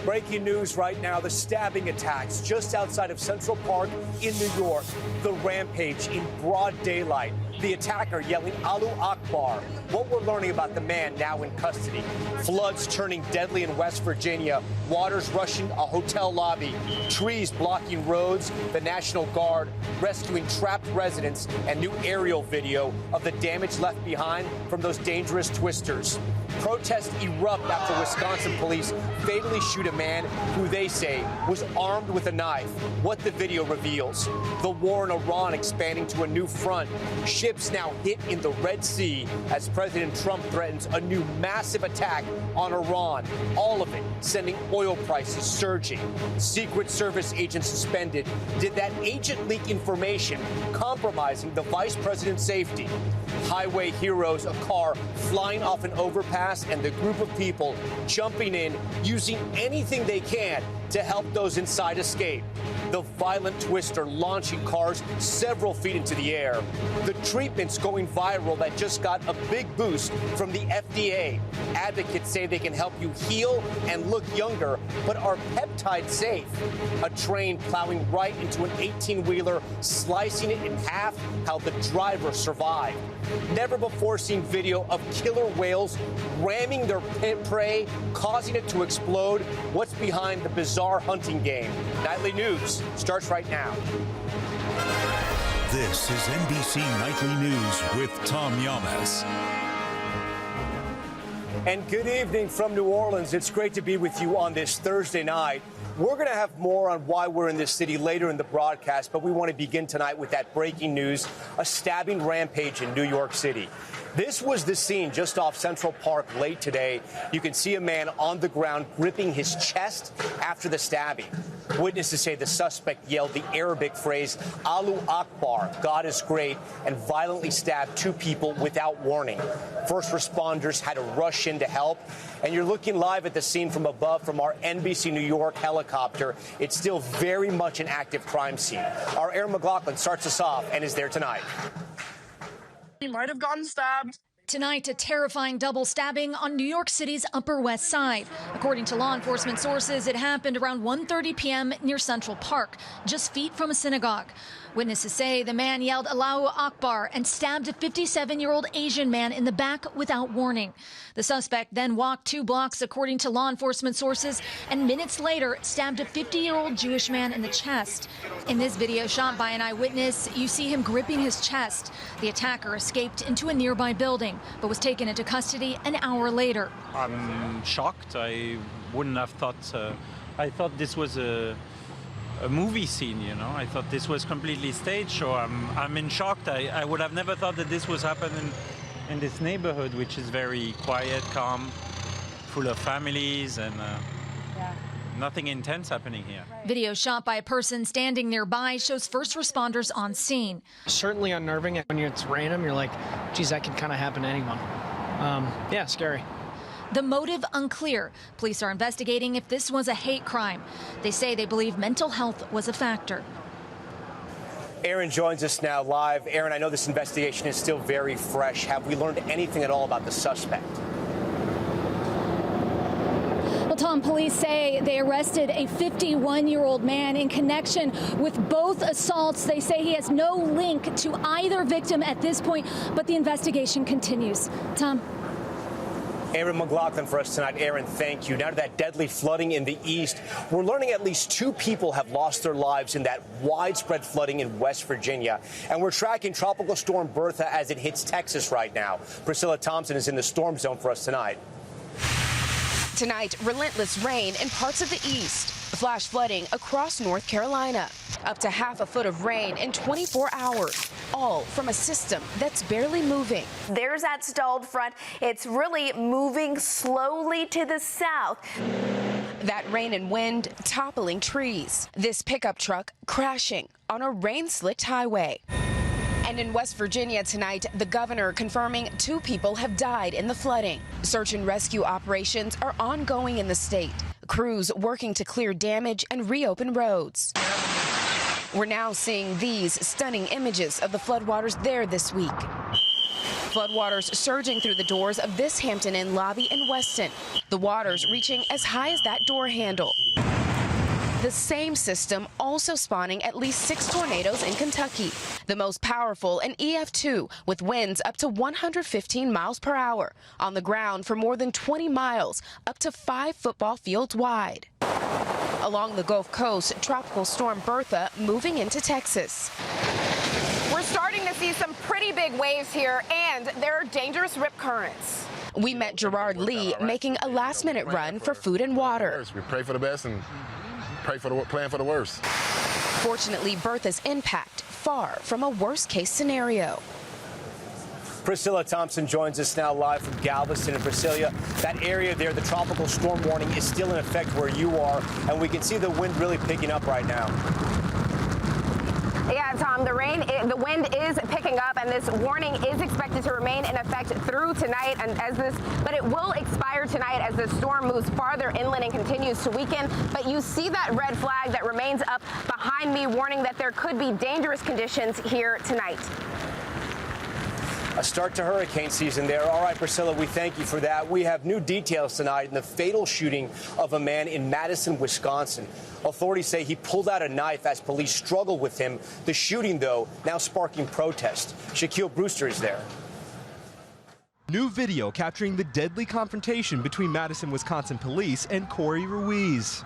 Breaking news right now, the stabbing attacks just outside of Central Park in New York. The rampage in broad daylight. The attacker yelling Allahu-Akbar. What we're learning about the man now in custody. Floods turning deadly in West Virginia. Waters rushing a hotel lobby. Trees blocking roads. The National Guard rescuing trapped residents. And new aerial video of the damage left behind from those dangerous twisters. Protests erupt after Wisconsin police fatally shoot a man who they say was armed with a knife. What the video reveals. The war in Iran expanding to a new front. Ships now hit in the Red Sea as President Trump threatens a new massive attack on Iran. All of it sending oil prices surging. Secret Service agents suspended. Did that agent leak information compromising the vice president's safety? Highway heroes, a car flying off an overpass, and the group of people jumping in, using anything they can to help those inside escape. The violent twister launching cars several feet into the air. The treatments going viral that just got a big boost from the FDA. Advocates say they can help you heal and look younger, but are peptides safe? A train plowing right into an 18-wheeler, slicing it in half, how the driver survived. Never before seen video of killer whales ramming their prey, causing it to explode. What's behind the bizarre hunting game? Nightly News starts right now. This is NBC Nightly News with Tom Llamas. And good evening from New Orleans. It's great to be with you on this Thursday night. We're going to have more on why we're in this city later in the broadcast, but we want to begin tonight with that breaking news, a stabbing rampage in New York City. This was the scene just off Central Park late today. You can see a man on the ground gripping his chest after the stabbing. Witnesses say the suspect yelled the Arabic phrase, Allahu-Akbar, God is great, and violently stabbed two people without warning. First responders had to rush in to help. And you're looking live at the scene from above from our NBC New York helicopter. It's still very much an active crime scene. Our Aaron McLaughlin starts us off and is there tonight. He might have gotten stabbed. Tonight, a terrifying double stabbing on New York City's Upper West Side. According to law enforcement sources, it happened around 1:30 p.m. near Central Park, just feet from a synagogue. Witnesses say the man yelled Allahu-Akbar and stabbed a 57-year-old Asian man in the back without warning. The suspect then walked 2 blocks, according to law enforcement sources, and minutes later stabbed a 50-year-old Jewish man in the chest. In this video shot by an eyewitness, you see him gripping his chest. The attacker escaped into a nearby building, but was taken into custody an hour later. I'm shocked. I wouldn't have thought. I thought this was a movie scene, you know. I thought this was completely staged, so I'm in shock. I would have never thought that this was happening in this neighborhood, which is very quiet, calm, full of families, and nothing intense happening here. Video shot by a person standing nearby shows first responders on scene. Certainly unnerving. When it's random, you're like, geez, that could kind of happen to anyone. Yeah, scary. The motive unclear. Police are investigating if this was a hate crime. They say they believe mental health was a factor. Aaron joins us now live. Aaron, I know this investigation is still very fresh. Have we learned anything at all about the suspect? Well, Tom, police say they arrested a 51-year-old man in connection with both assaults. They say he has no link to either victim at this point, but the investigation continues. Tom? Aaron McLaughlin for us tonight. Aaron, thank you. Now to that deadly flooding in the east. We're learning at least 2 people have lost their lives in that widespread flooding in West Virginia. And we're tracking Tropical Storm Bertha as it hits Texas right now. Priscilla Thompson is in the storm zone for us tonight. Tonight, relentless rain in parts of the east. Flash flooding across North Carolina. Up to half a foot of rain in 24 hours. All from a system that's barely moving. There's that stalled front. It's really moving slowly to the south. That rain and wind toppling trees. This pickup truck crashing on a rain-slicked highway. And in West Virginia tonight, the governor confirming 2 people have died in the flooding. Search and rescue operations are ongoing in the state. Crews working to clear damage and reopen roads. We're now seeing these stunning images of the floodwaters there this week. Floodwaters surging through the doors of this Hampton Inn lobby in Weston. The waters reaching as high as that door handle. The same system also spawning at least 6 tornadoes in Kentucky. The most powerful an EF2 with winds up to 115 miles per hour. On the ground for more than 20 miles, up to 5 football fields wide. Along the Gulf Coast, Tropical Storm Bertha moving into Texas. We're starting to see some pretty big waves here, and there are dangerous rip currents. We met Gerard Lee making a last-minute run for food and water. We pray for the best and plan for the worst. Fortunately, Bertha's impact far from a worst-case scenario. Priscilla Thompson joins us now live from Galveston. And Priscilla, that area there, the tropical storm warning is still in effect where you are, and we can see the wind really picking up right now. Yeah, Tom, the wind is picking up, and this warning is expected to remain in effect through tonight, but it will expire tonight as the storm moves farther inland and continues to weaken. But you see that red flag that remains up behind me, warning that there could be dangerous conditions here tonight. A start to hurricane season there. All right, Priscilla, we thank you for that. We have new details tonight in the fatal shooting of a man in Madison, Wisconsin. Authorities say he pulled out a knife as police struggled with him. The shooting, though, now sparking protest. Shaquille Brewster is there. New video capturing the deadly confrontation between Madison, Wisconsin police and Corey Ruiz.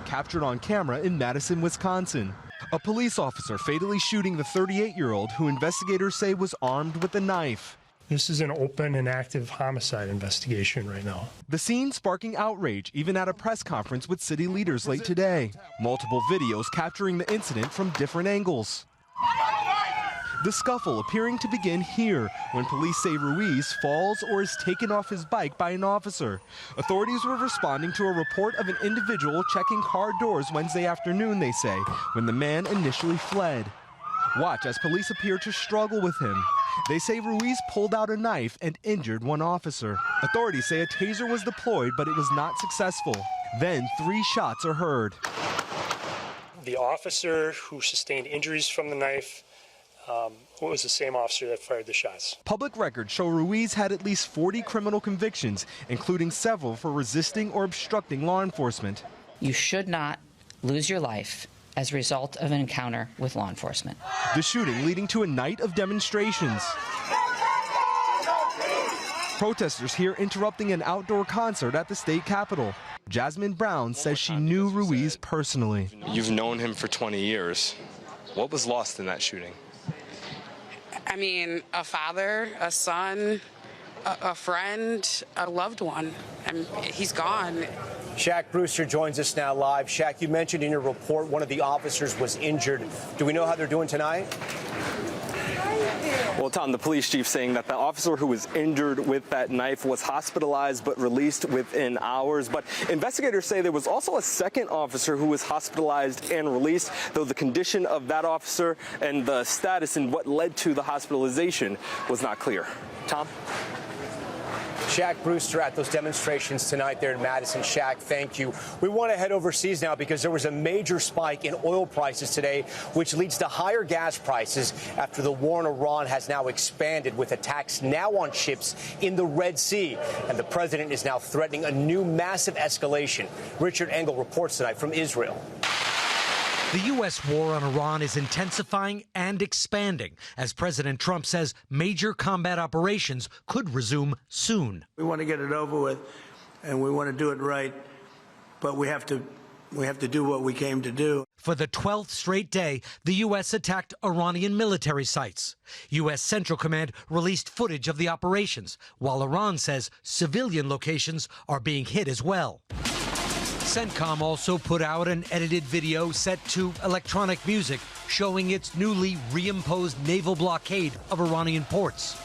Captured on camera in Madison, Wisconsin. A police officer fatally shooting the 38-year-old who investigators say was armed with a knife. This is an open and active homicide investigation right now. The scene sparking outrage even at a press conference with city leaders late today. Multiple videos capturing the incident from different angles. The scuffle appearing to begin here when police say Ruiz falls or is taken off his bike by an officer. Authorities were responding to a report of an individual checking car doors Wednesday afternoon, they say, when the man initially fled. Watch as police appear to struggle with him. They say Ruiz pulled out a knife and injured one officer. Authorities say a taser was deployed, but it was not successful. Then 3 shots are heard. The officer who sustained injuries from the knife was the same officer that fired the shots. Public records show Ruiz had at least 40 criminal convictions, including several for resisting or obstructing law enforcement. You should not lose your life as a result of an encounter with law enforcement. The shooting leading to a night of demonstrations. Protesters here interrupting an outdoor concert at the state capitol. Jasmine Brown says she knew Ruiz personally. You've known him for 20 years. What was lost in that shooting? I mean, a father, a son, a friend, a loved one, and he's gone. Shaq Brewster joins us now live. Shaq, you mentioned in your report one of the officers was injured. Do we know how they're doing tonight? Well, Tom, the police chief saying that the officer who was injured with that knife was hospitalized but released within hours. But investigators say there was also a second officer who was hospitalized and released, though the condition of that officer and the status and what led to the hospitalization was not clear. Tom? Shaq Brewster at those demonstrations tonight there in Madison. Shaq, thank you. We want to head overseas now because there was a major spike in oil prices today, which leads to higher gas prices after the war in Iran has now expanded with attacks now on ships in the Red Sea. And the president is now threatening a new massive escalation. Richard Engel reports tonight from Israel. The U.S. war on Iran is intensifying and expanding as President Trump says major combat operations could resume soon. We want to get it over with, and we want to do it right, but we have to do what we came to do. For the 12th straight day, the U.S. attacked Iranian military sites. U.S. Central Command released footage of the operations, while Iran says civilian locations are being hit as well. CENTCOM also put out an edited video set to electronic music showing its newly reimposed naval blockade of Iranian ports.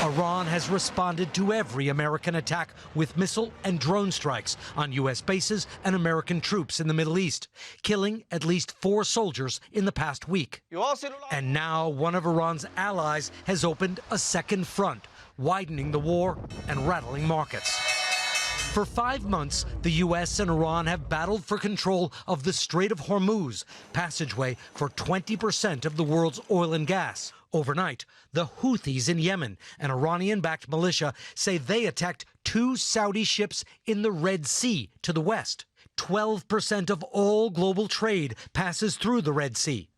Iran has responded to every American attack with missile and drone strikes on U.S. bases and American troops in the Middle East, killing at least 4 soldiers in the past week. And now one of Iran's allies has opened a second front, widening the war and rattling markets. For 5 months, the U.S. and Iran have battled for control of the Strait of Hormuz, passageway for 20% of the world's oil and gas. Overnight, the Houthis in Yemen, an Iranian-backed militia, say they attacked 2 Saudi ships in the Red Sea to the west. 12% of all global trade passes through the Red Sea.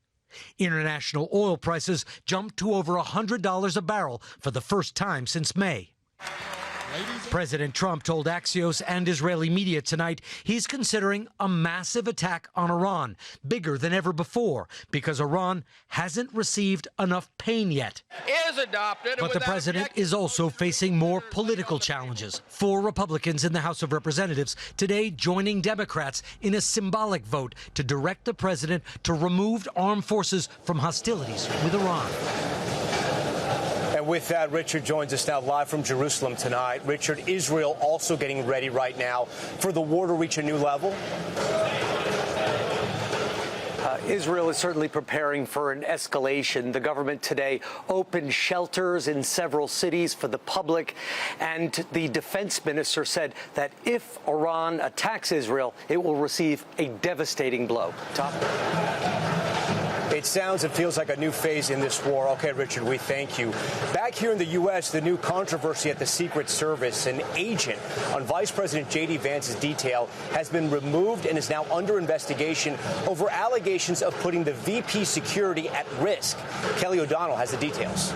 International oil prices jumped to over $100 a barrel for the first time since May. President Trump told Axios and Israeli media tonight he's considering a massive attack on Iran, bigger than ever before, because Iran hasn't received enough pain yet. But the president is also facing more political challenges. 4 Republicans in the House of Representatives today joining Democrats in a symbolic vote to direct the president to remove armed forces from hostilities with Iran. And with that, Richard joins us now live from Jerusalem tonight. Richard, Israel also getting ready right now for the war to reach a new level? Israel is certainly preparing for an escalation. The government today opened shelters in several cities for the public, and the defense minister said that if Iran attacks Israel, it will receive a devastating blow. Tom? It sounds and feels like a new phase in this war. Okay, Richard, we thank you. Back here in the U.S., the new controversy at the Secret Service. An agent on Vice President J.D. Vance's detail has been removed and is now under investigation over allegations of putting the VP security at risk. Kelly O'Donnell has the details.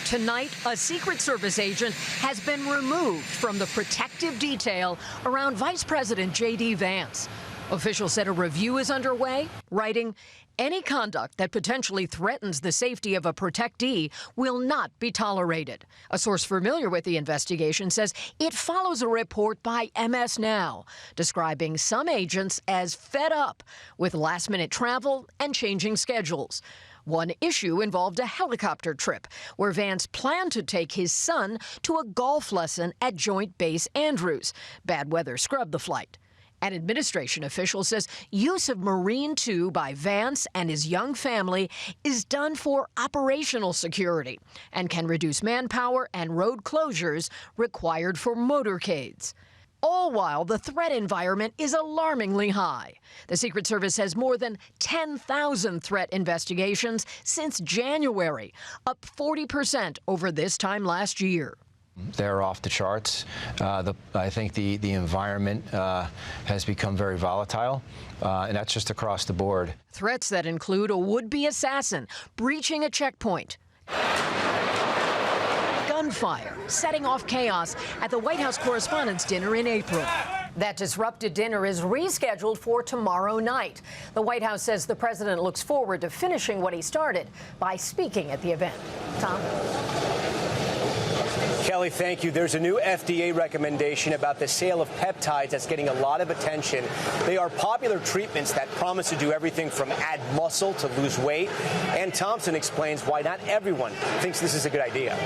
Tonight, a Secret Service agent has been removed from the protective detail around Vice President J.D. Vance. Officials said a review is underway, writing, any conduct that potentially threatens the safety of a protectee will not be tolerated. A source familiar with the investigation says it follows a report by MS Now, describing some agents as fed up with last-minute travel and changing schedules. One issue involved a helicopter trip where Vance planned to take his son to a golf lesson at Joint Base Andrews. Bad weather scrubbed the flight. An administration official says use of Marine 2 by Vance and his young family is done for operational security and can reduce manpower and road closures required for motorcades. All while the threat environment is alarmingly high. The Secret Service has more than 10,000 threat investigations since January, up 40% over this time last year. They're off the charts. I think the environment has become very volatile, and that's just across the board. Threats that include a would-be assassin breaching a checkpoint, gunfire, setting off chaos at the White House Correspondents' Dinner in April. That disrupted dinner is rescheduled for tomorrow night. The White House says the president looks forward to finishing what he started by speaking at the event. Tom? Kelly, thank you. There's a new FDA recommendation about the sale of peptides that's getting a lot of attention. They are popular treatments that promise to do everything from add muscle to lose weight. Ann Thompson explains why not everyone thinks this is a good idea.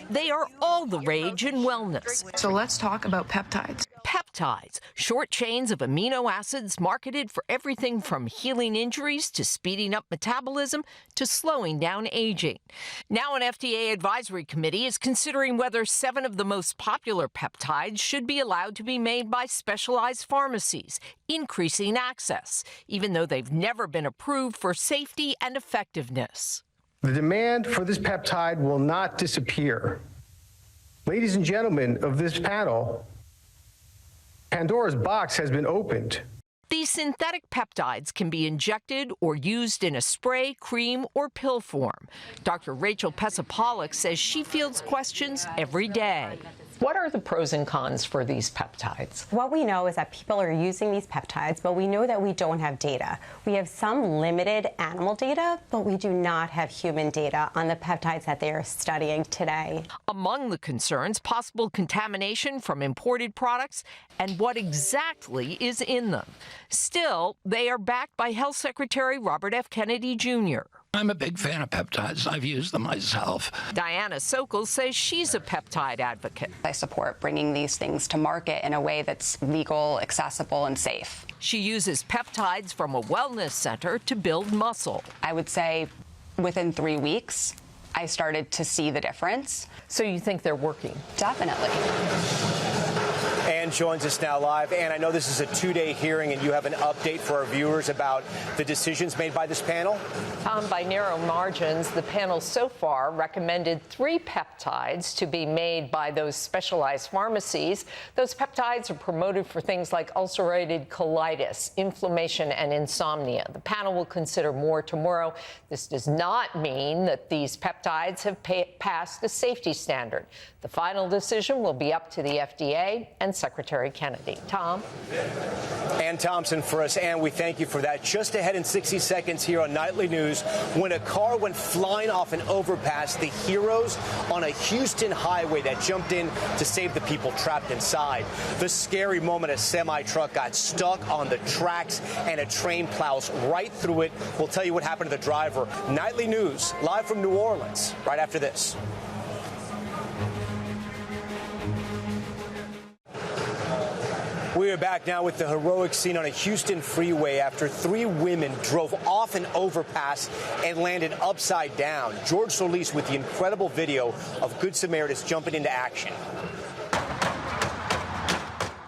They are all the rage in wellness. So let's talk about peptides. Peptides, short chains of amino acids marketed for everything from healing injuries to speeding up metabolism to slowing down aging. Now an FDA advisory committee is considering whether 7 of the most popular peptides should be allowed to be made by specialized pharmacies, increasing access, even though they've never been approved for safety and effectiveness. The demand for this peptide will not disappear. Ladies and gentlemen of this panel, Pandora's box has been opened. These synthetic peptides can be injected or used in a spray, cream, or pill form. Dr. Rachel Pesapollock says she fields questions every day. What are the pros and cons for these peptides? What we know is that people are using these peptides, but we know that we don't have data. We have some limited animal data, but we do not have human data on the peptides that they are studying today. Among the concerns, possible contamination from imported products and what exactly is in them. Still, they are backed by Health Secretary Robert F. Kennedy, Jr. I'm a big fan of peptides. I've used them myself. Diana Sokol says she's a peptide advocate. I support bringing these things to market in a way that's legal, accessible, and safe. She uses peptides from a wellness center to build muscle. I would say within 3 weeks, I started to see the difference. So you think they're working? Definitely. And Ann joins us now live. Ann, I know this is a two-day hearing, and you have an update for our viewers about the decisions made by this panel. Tom, by narrow margins, the panel so far recommended 3 peptides to be made by those specialized pharmacies. Those peptides are promoted for things like ulcerative colitis, inflammation, and insomnia. The panel will consider more tomorrow. This does not mean that these peptides have passed the safety standard. The final decision will be up to the FDA and Secretary Kennedy. Tom? Ann Thompson for us. Ann, we thank you for that. Just ahead in 60 seconds here on Nightly News, when a car went flying off an overpass, the heroes on a Houston highway that jumped in to save the people trapped inside. The scary moment, a semi-truck got stuck on the tracks and a train plows right through it. We'll tell you what happened to the driver. Nightly News, live from New Orleans, right after this. We are back now with the heroic scene on a Houston freeway after 3 women drove off an overpass and landed upside down. George Solis with the incredible video of Good Samaritans jumping into action.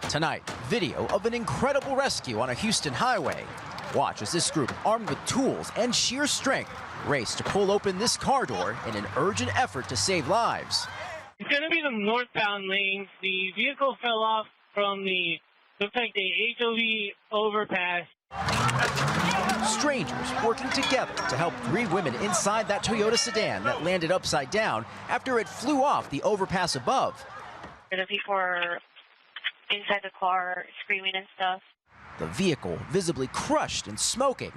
Tonight, video of an incredible rescue on a Houston highway. Watch as this group, armed with tools and sheer strength, race to pull open this car door in an urgent effort to save lives. It's going to be the northbound lane. The vehicle fell off from the, looks like the HOV overpass. Strangers working together to help 3 women inside that Toyota sedan that landed upside down after it flew off the overpass above. The people are inside the car screaming and stuff. The vehicle visibly crushed and smoking.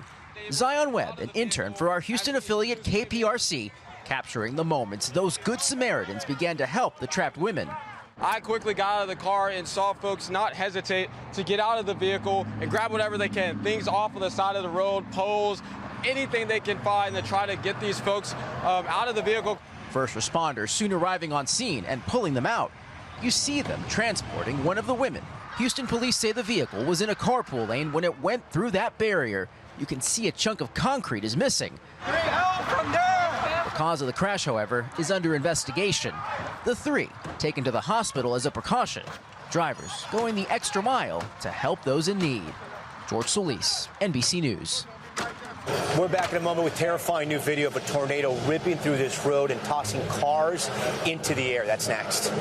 Zion Webb, an intern for our Houston affiliate KPRC, capturing the moments those Good Samaritans began to help the trapped women. I quickly got out of the car and saw folks not hesitate to get out of the vehicle and grab whatever they can, things off of the side of the road, poles, anything they can find to try to get these folks out of the vehicle. First responders soon arriving on scene and pulling them out. You see them transporting one of the women. Houston police say the vehicle was in a carpool lane when it went through that barrier. You can see a chunk of concrete is missing. The cause of the crash, however, is under investigation. The 3 taken to the hospital as a precaution. Drivers going the extra mile to help those in need. George Solis, NBC News. We're back in a moment with terrifying new video of a tornado ripping through this road and tossing cars into the air. That's next.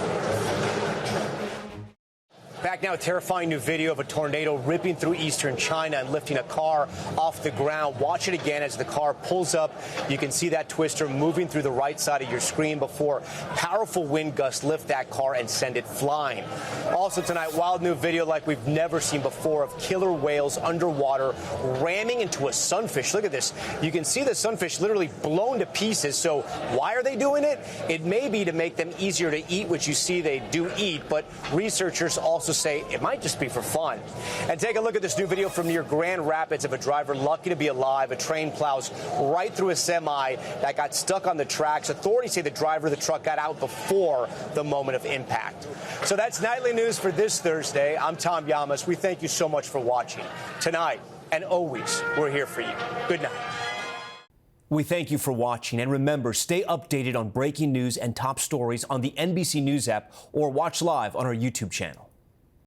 Back now, a terrifying new video of a tornado ripping through eastern China and lifting a car off the ground. Watch it again as the car pulls up. You can see that twister moving through the right side of your screen before powerful wind gusts lift that car and send it flying. Also tonight, wild new video like we've never seen before of killer whales underwater ramming into a sunfish. Look at this. You can see the sunfish literally blown to pieces. So why are they doing it? It may be to make them easier to eat, which you see they do eat, but researchers also say it might just be for fun. And take a look at this new video from near Grand Rapids of a driver lucky to be alive. A train plows right through a semi that got stuck on the tracks. Authorities say the driver of the truck got out before the moment of impact. So that's Nightly News for this Thursday. I'm Tom Llamas. We thank you so much for watching. Tonight and always, we're here for you. Good night. We thank you for watching, and remember, stay updated on breaking news and top stories on the NBC News app or watch live on our YouTube channel.